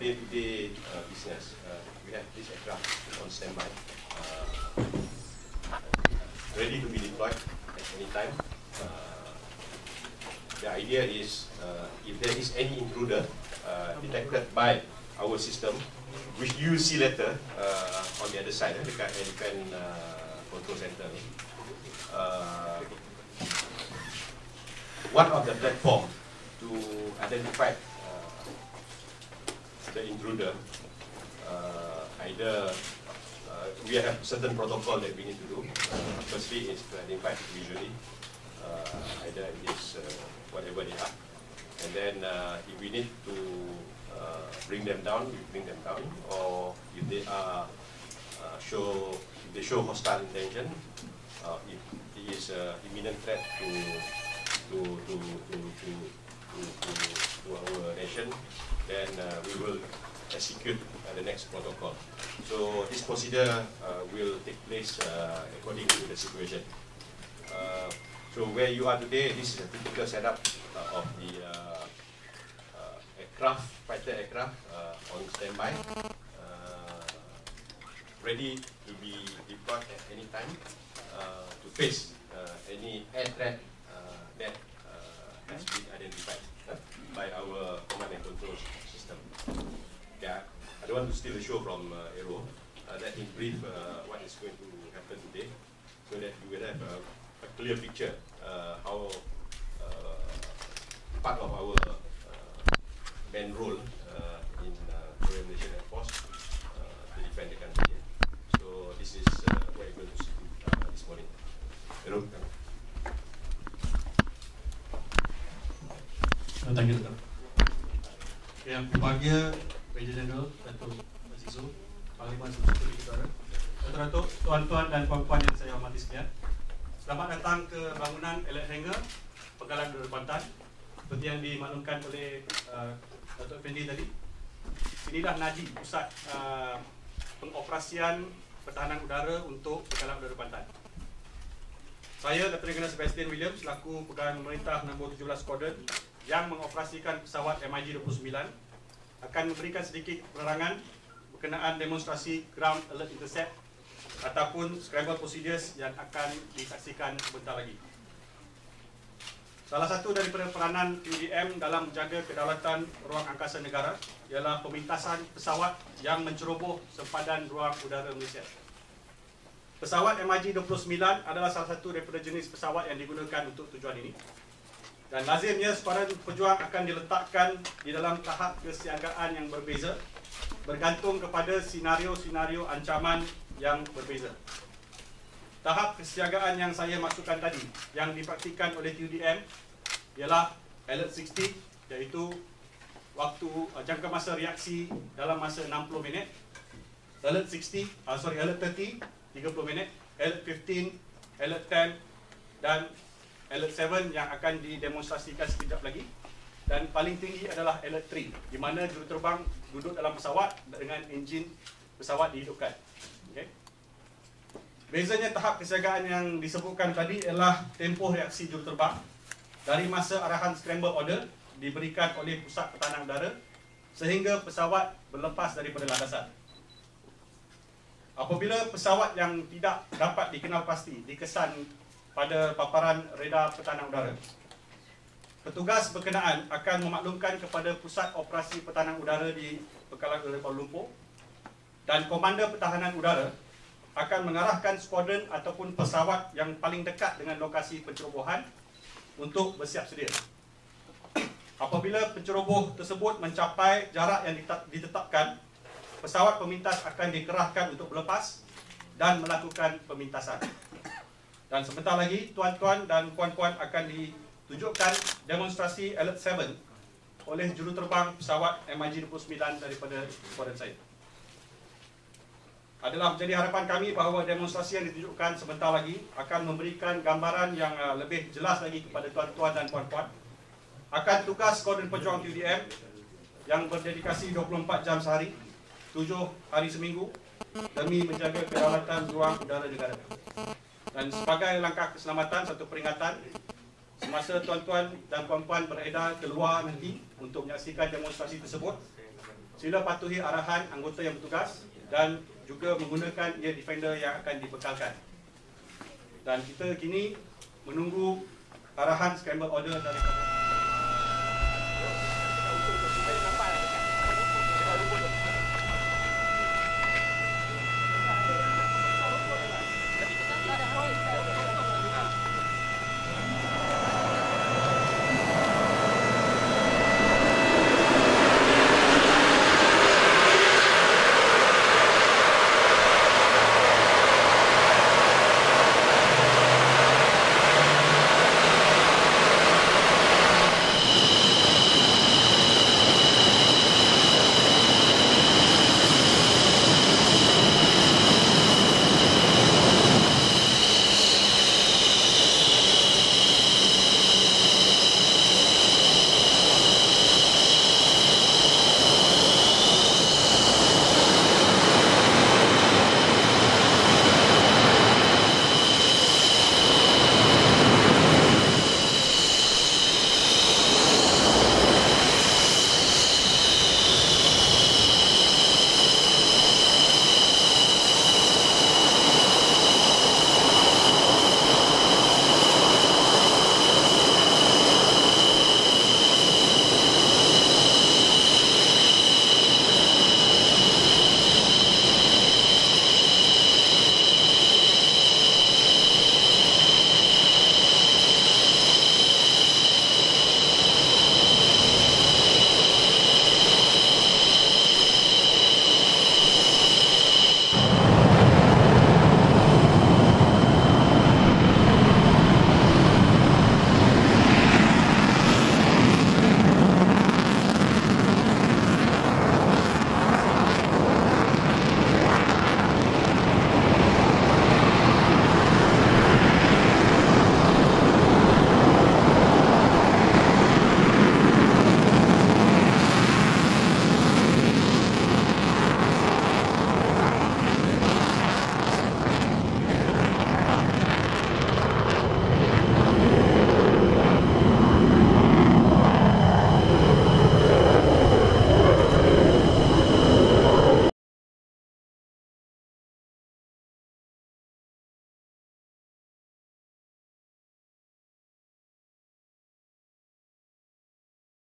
day-to-day business, we have this aircraft on standby, ready to be deployed at any time. The idea is, if there is any intruder detected by our system, which you see later on the other side, dekat Elephant Control Center, one of the platform to identify the intruder, either we have certain protocol that we need to do. Firstly, is to identify visually, either it is whatever they are, and then if we need to bring them down, we bring them down, or if they are show hostile intention, if it is imminent threat to our nation, then we will execute the next protocol. So this procedure will take place according to the situation. So where you are today, this is a typical setup of the fighter aircraft on standby, ready to be deployed at any time to face any air threat that has been identified by our command and control system. Yeah, I don't want to steal the show from Aero. Let me brief what is going to happen today, so that you will have a clear picture how part of our main role in Royal Malaysian Air Force to defend the country. So this is what you're going to see this morning. Aero. Thank you, Dr. Yang berbahagia Major General Datuk Azizu, Panglima Sekutu Negara, Datuk, tuan-tuan dan puan-puan yang saya hormati sekalian. Selamat datang ke bangunan Elliot Hangar, Pangkalan Udara Kuantan. Seperti yang dimaklumkan oleh Datuk Effendi tadi, inilah Naji, pusat pengoperasian pertahanan udara untuk Pangkalan Udara Kuantan. Saya, Dr. General Sebastian Williams, selaku Pegawai Pemerintah nombor 17 Squadron yang mengoperasikan pesawat MiG-29, akan memberikan sedikit penerangan berkenaan demonstrasi Ground Alert Intercept ataupun Scramble Procedures yang akan disaksikan sebentar lagi. Salah satu daripada peranan TUDM dalam menjaga kedaulatan ruang angkasa negara ialah pemintasan pesawat yang menceroboh sempadan ruang udara Malaysia. Pesawat MiG-29 adalah salah satu daripada jenis pesawat yang digunakan untuk tujuan ini. Dan lazimnya sempadan pejuang akan diletakkan di dalam tahap kesiagaan yang berbeza bergantung kepada senario-senario ancaman yang berbeza. Tahap kesiagaan yang saya maksudkan tadi yang dipraktikkan oleh TUDM ialah Alert 60, iaitu waktu jangka masa reaksi dalam masa 60 minit. Alert 30 30 minit, Alert 15, Alert 10 dan Alert 7 yang akan didemonstrasikan sekejap lagi. Dan paling tinggi adalah Alert 3, di mana juruterbang duduk dalam pesawat dengan enjin pesawat dihidupkan. Okay. Bezanya tahap kesiagaan yang disebutkan tadi ialah tempoh reaksi juruterbang dari masa arahan scramble order diberikan oleh Pusat Pertahanan Udara sehingga pesawat berlepas daripada landasan. Apabila pesawat yang tidak dapat dikenal pasti dikesan pada paparan radar pertahanan udara, petugas berkenaan akan memaklumkan kepada Pusat Operasi Pertahanan Udara di Pangkalan Udara Kuala Lumpur, dan Komander Pertahanan Udara akan mengarahkan skuadron ataupun pesawat yang paling dekat dengan lokasi pencerobohan untuk bersiap sedia. Apabila penceroboh tersebut mencapai jarak yang ditetapkan, pesawat pemintas akan dikerahkan untuk berlepas dan melakukan pemintasan. Dan sebentar lagi, tuan-tuan dan puan-puan akan ditunjukkan demonstrasi Alert 7 oleh juruterbang pesawat MiG-29 daripada skuadron saya. Adalah menjadi harapan kami bahawa demonstrasi yang ditunjukkan sebentar lagi akan memberikan gambaran yang lebih jelas lagi kepada tuan-tuan dan puan-puan akan tugas skuadron pejuang TUDM yang berdedikasi 24 jam sehari, 7 hari seminggu demi menjaga kedaulatan ruang udara negara. Dan sebagai langkah keselamatan, satu peringatan, semasa tuan-tuan dan puan-puan beredar keluar nanti untuk menyaksikan demonstrasi tersebut, sila patuhi arahan anggota yang bertugas dan juga menggunakan ear defender yang akan dibekalkan. Dan kita kini menunggu arahan scramble order daripada